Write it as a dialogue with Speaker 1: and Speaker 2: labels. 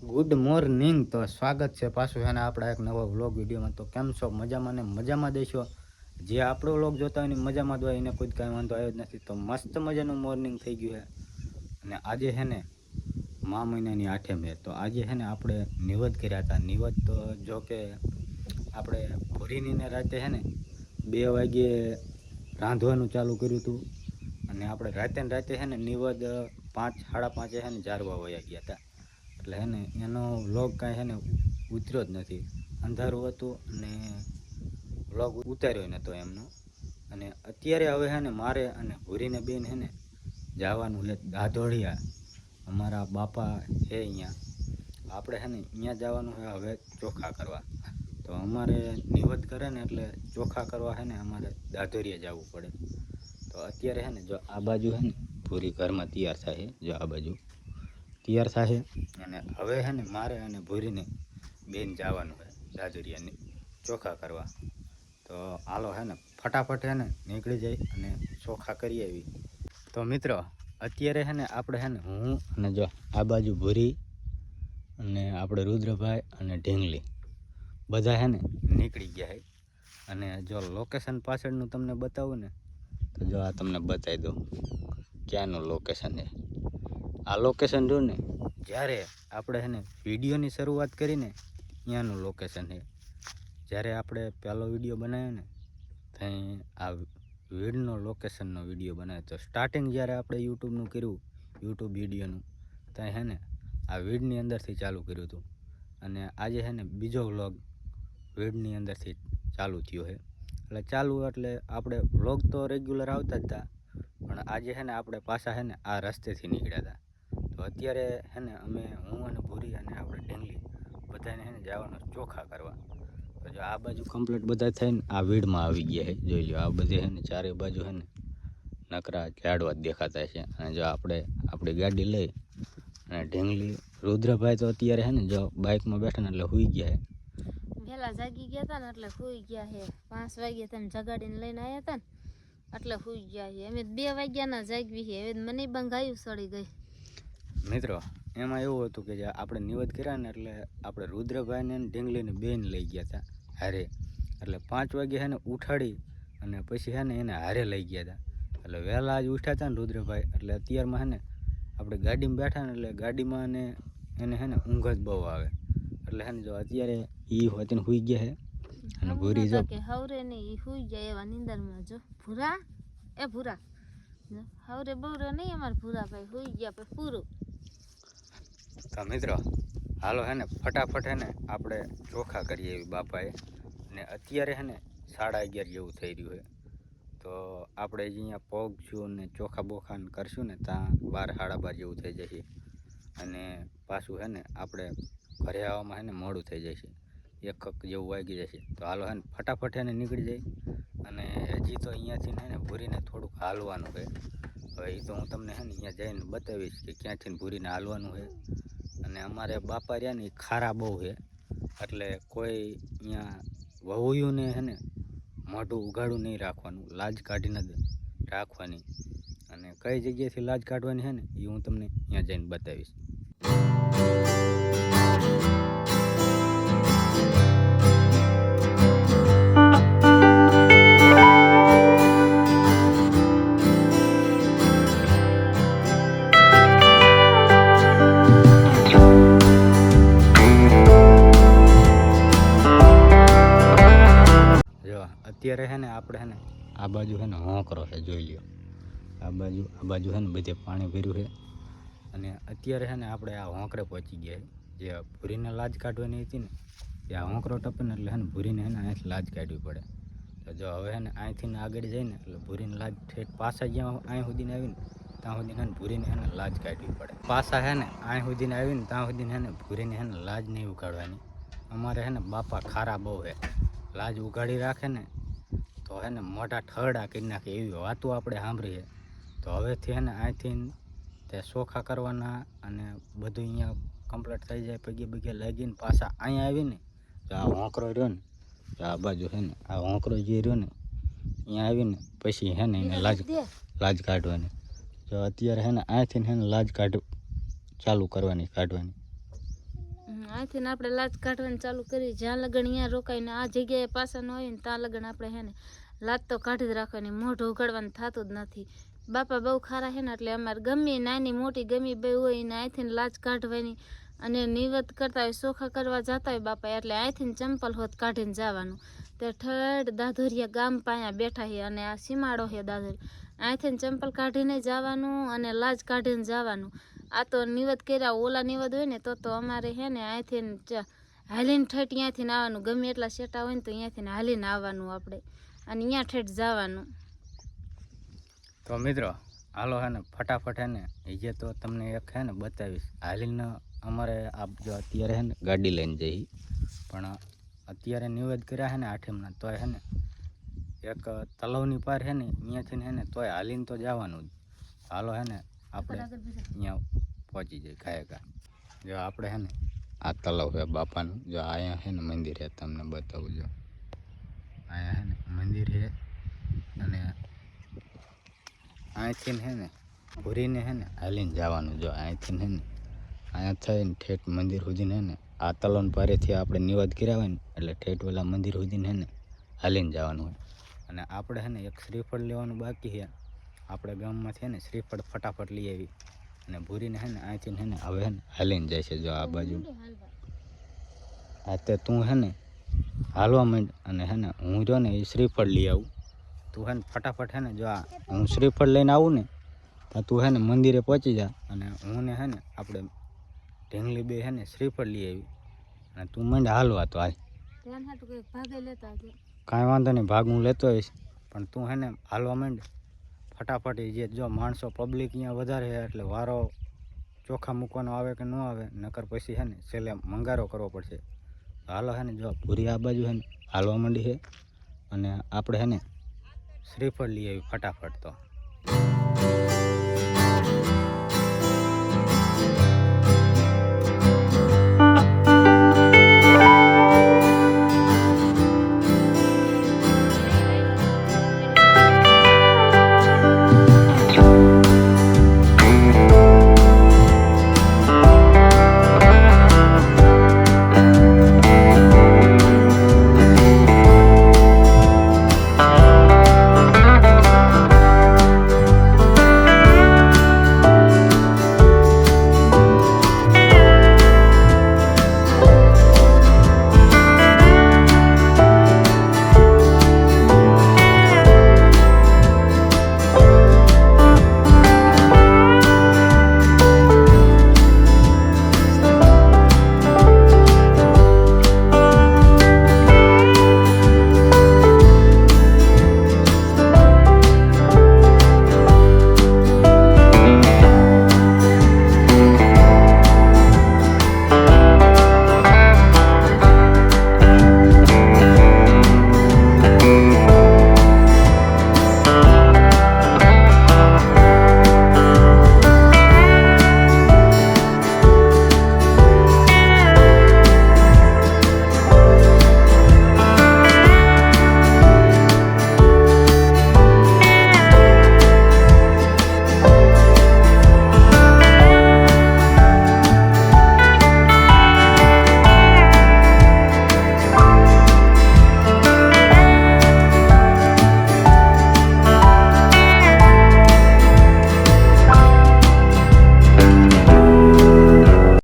Speaker 1: Good morning. તો સ્વાગત છે પાછું છે ને આપણા એક નવો વ્લોગ વિડીયોમાં. તો કેમ છો? મજામાં ને મજામાં દેશો. જે આપણો વ્લોગ જોતા હોય ને મજામાં જ હોય એને કોઈ કાંઈ વાંધો આવ્યો જ નથી. તો મસ્ત મજાનું મોર્નિંગ થઈ ગયું છે અને આજે છે ને મા મહિનાની 8 મે. તો આજે છે ને આપણે નિવદ કર્યા હતા. નિવદ તો જો કે આપણે ભૂરીનીને રાતે છે ને 2 વાગ્યે રાંધવાનું ચાલુ કર્યું હતું અને આપણે રાતે ને રાતે છે ને નિવદ 5 સાડા 5 છે ને જારવા વયા ગયા હતા. એટલે હે ને એનો વ્લોગ કાંઈ છે ને ઉતર્યો જ નથી. અંધારું હતું અને વ્લોગ ઉતાર્યો નહોતો એમનો. અને અત્યારે હવે છે ને મારે અને ભૂરીને બેન છે ને જવાનું છે દાધોડિયા. અમારા બાપા છે અહીંયા. આપણે છે ને અહીંયા જવાનું છે હવે ચોખા કરવા. તો અમારે નિવદ કરે ને એટલે ચોખા કરવા છે ને અમારે દાધોડિયા જવું પડે. તો અત્યારે છે ને જો આ બાજુ છે ને ભૂરી ઘરમાં તૈયાર થાય. જો આ બાજુ તૈયાર થાય અને હવે છે ને મારે અને ભૂરીને બેન જવાનું છે દાદુરિયાની ચોખા કરવા. તો હાલો છે ને ફટાફટ છે ને નીકળી જાય અને ચોખા કરી આવી. તો મિત્રો અત્યારે છે ને આપણે છે ને હું અને જો આ બાજુ ભૂરી અને આપણે રુદ્રભાઈ અને ઢીંગલી બધા છે ને નીકળી ગયા છે. અને જો લોકેશન પાછળનું તમને બતાવું ને તો જો આ તમને બતાવી દઉં ક્યાંનું લોકેશન છે. આ લોકેશન જો ને જ્યારે આપણે છે ને વિડીયોની શરૂઆત કરીને ત્યાંનું લોકેશન છે. જ્યારે આપણે પહેલો વિડીયો બનાવ્યો ને ત્યાં આ વીડનો લોકેશનનો વિડીયો બનાવ્યો તો સ્ટાર્ટિંગ જ્યારે આપણે યુટ્યુબનું કર્યું યુટ્યુબ વિડીયોનું ત્યાં છે ને આ વીડની અંદરથી ચાલુ કર્યું હતું. અને આજે છે ને બીજો વ્લોગ વીડની અંદરથી ચાલુ થયો છે. એટલે ચાલુ એટલે આપણે વ્લોગ તો રેગ્યુલર આવતા જ હતા પણ આજે છે ને આપણે પાછા છે ને આ રસ્તેથી નીકળ્યા હતા. તો અત્યારે છે ને હું અને ભૂરી અને આપણે ઢીંગલી બધાને છે ને જવાનું ચોખા કરવા. તો જો આ બાજુ કમ્પ્લીટ બધા થઈને આ વીડમાં આવી ગયા છે. જોઈ લો આ બધી છે ને ચારે બાજુ છે ને નકરા ઝાડવા જ દેખાતા છે. અને જો આપણે આપણી ગાડી લઈ અને ઢીંગલી રુદ્રભાઈ તો અત્યારે છે ને જો બાઇકમાં બેઠા ને એટલે સૂઈ ગયા છે.
Speaker 2: વહેલા જાગી ગયા હતા ને એટલે સૂઈ ગયા છે. 5 વાગે તમે જગાડીને લઈને આવ્યા હતા ને એટલે સૂઈ ગયા છે. અમે 2 વાગ્યાના જાગવી છે. હવે મને બંગાયું સડી ગઈ.
Speaker 1: મિત્રો એમાં એવું હતું કે જે આપણે નિવદ કર્યા ને એટલે આપણે રુદ્રભાઈને ઢીંગલીને બેન લઈ ગયા હતા હારે. એટલે 5 વાગે છે ને ઉઠાડી અને પછી છે ને એને હારે લઈ ગયા હતા. એટલે વહેલા જ ઉઠ્યા હતા ને રુદ્રભાઈ એટલે અત્યારમાં છે ને આપણે ગાડીમાં બેઠા ને એટલે ગાડીમાં એને છે ને ઊંઘ જ બહુ આવે. એટલે છે ને જો અત્યારે એ હોતીને સૂઈ ગયા છે અને ભૂરી જો
Speaker 2: કે હવરે નહીં સૂઈ ગયા એવા નીંદરમાં. જો ભૂરા એ ભૂરા હવરે બવરે નહીં અમારે ભૂરાભાઈ સૂઈ ગયા પછી પૂરું.
Speaker 1: તો મિત્રો હાલો હે ને ફટાફટ હે ને આપણે ચોખા કરીએ એવી બાપાએ. ને અત્યારે હે ને 11:30 જેવું થઈ રહ્યું છે. તો આપણે અહીંયા પહોંચશું ને ચોખા બોખાને કરશું ને ત્યાં 12 સાડા 12 જેવું થઈ જશે. અને પાછું હે ને આપણે ઘરે આવવામાં હે ને મોડું થઈ જશે. 1 જેવું વાગી જશે. તો હાલો હે ને ફટાફટ હે ને નીકળી જાય. અને હજી તો અહીંયાથી હે ને ભૂરીને થોડુંક હાલવાનું છે. હવે એ તો હું તમને હે ને અહીંયા જઈને બતાવીશ કે ક્યાંથી ભૂરીને હાલવાનું છે. અને અમારે બાપા રહ્યા ને એ ખારા બહુ છે એટલે કોઈ અહીંયા વહુયુંને હે ને મોઢું ઉઘાડું નહીં રાખવાનું, લાજ કાઢીને જ રાખવાની. અને કઈ જગ્યાએથી લાજ કાઢવાની છે ને એ હું તમને અહીંયા જઈને બતાવીશ. અત્યારે છે ને આપણે છે ને આ બાજુ છે ને હોંકરો છે જોઈ લ્યો. આ બાજુ છે ને બધે પાણી ભર્યું છે. અને અત્યારે છે ને આપણે આ હોંકરે પહોંચી ગયા છે. જે ભૂરીને લાજ કાઢવાની હતી ને એ આ હોંકરો ટપે ને એટલે છે ને ભૂરીને છે ને અહીંથી લાજ કાઢવી પડે. તો જો હવે છે ને અહીંથી આગળ જઈને એટલે ભૂરીને લાજ ઠેઠ પાછા જ્યાં અહીં સુધીને આવીને ત્યાં સુધી છે ને ભૂરીને છે ને લાજ કાઢવી પડે. પાછા છે ને અહીં સુધીને આવીને ત્યાં સુધીને છે ને ભૂરીને છે ને લાજ નહીં ઉગાડવાની. અમારે છે ને બાપા ખારા બહુ છે. લાજ ઉગાડી રાખે ને તો હે ને મોટા ઠરડા કરી નાખે એવી વાતો આપણે સાંભળીએ. તો હવેથી હે ને અહીંથી તે ચોખા કરવાના અને બધું અહીંયા કમ્પ્લીટ થઈ જાય પગે લાગીને પાછા અહીંયા આવીને તો આ હોંકરો રહ્યો ને તો આ બાજુ છે ને આ હોંકરો જે રહ્યો ને અહીંયા આવીને પછી હે ને એને લાજ કાઢવાની. જો અત્યારે હે ને અહીંથી હે ને લાજ ચાલુ કરવાની કાઢવાની.
Speaker 2: અહીંથી આપણે લાજ કાઢવાનું ચાલુ કરી, જ્યાં લગન અહીંયા રોકાઈને આ જગ્યાએ પાછા ન હોય ને ત્યાં લગન આપણે હે ને લાજ તો કાઢી જ રાખવાની, મોઢું ઉગાડવાનું થતું જ નથી. બાપા બહુ ખારા છે ને એટલે અમારે ગમે નાની મોટી ગમે બે હોય એને અહીંથી લાજ કાઢવાની, અને નિવત કરતા હોય ચોખા કરવા જતા હોય બાપા એટલે અહીંથી ચંપલ હોત કાઢીને જવાનું. તે ઠેઠ દાધોરિયા ગામ પાયા બેઠા છે અને આ સીમાડો છે દાધોર, અહીંથી ચંપલ કાઢીને જવાનું અને લાજ કાઢીને જવાનું. આ તો નિવત કર્યા ઓલા નિવત હોય ને તો અમારે છે ને અહીંથી હાલીને ઠેઠ ત્યાંથી આવવાનું, ગમે એટલા શેટા હોય ને તો અહીંયાથી હાલીને આવવાનું આપણે, અને અહીંયા ઠેઠ જવાનું.
Speaker 1: તો મિત્રો હાલો હે ને ફટાફટ હે ને એ જે તો તમને એક હે ને બતાવીશ હાલીને અમારે આપ જો અત્યારે હે ને ગાડી લઈને જઈ, પણ અત્યારે નિવેદ કર્યા હે ને આઠમના તોય હે ને એક તલાવની પાર હે ને અહીંયાથી હે ને તોય હાલીને તો જવાનું જ. હાલો હે ને આપણે અહીંયા પહોંચી જાય ખાયકા. જો આપણે હે ને આ તલાવ છે બાપાનું, જો અહીંયા હે ને મંદિર છે, તમને બતાવું જો અહીંયા હે ને મંદિર છે, અને અહીંથી હે ને ભૂરીને હે ને હાલીને જવાનું. જો અહીંથી હે ને અહીંયા થઈને ઠેઠ મંદિર સુધીને હે ને આ તલોન પારેથી આપણે નિવાદ કર્યા હોય ને એટલે ઠેઠ ઓલા મંદિર સુધીને હે ને હાલીને જવાનું હોય. અને આપણે હે ને એક શ્રીફળ લેવાનું બાકી છે, આપણે ગામમાંથી હે ને શ્રીફળ ફટાફટ લઈ આવી અને ભૂરીને હે ને અહીંથી હે ને હવે હે ને હાલીને જાય છે. જો આ બાજુ આ તે તું હે ને હાલવા માંડ અને હે ને હું જો ને એ શ્રીફળ લઈ આવું. તું હે ને ફટાફટ હે ને જો આ હું શ્રીફળ લઈને આવું ને તો તું હે ને મંદિરે પહોંચી જા, અને હું ને હે ને આપણે ઢીંગલી બે હે ને શ્રીફળ લઈ આવી અને તું માંડ હાલવા. તો હાલ કાંઈ વાંધો નહીં, ભાગ હું લેતો હોઈશ, પણ તું હે ને હાલવા માંડ ફટાફટ. જે જો માણસો પબ્લિક અહીંયા વધારે છે એટલે વારો ચોખા મૂકવાનો આવે કે ન આવે, નકર પછી હે ને છેલ્લે મંગારો કરવો પડશે. હાલો હે ને જો પૂરી આ બાજુ હે ને હાલવા માંડી છે, અને આપણે હે ને શ્રીફળ લઈ આવી ફટાફટ. તો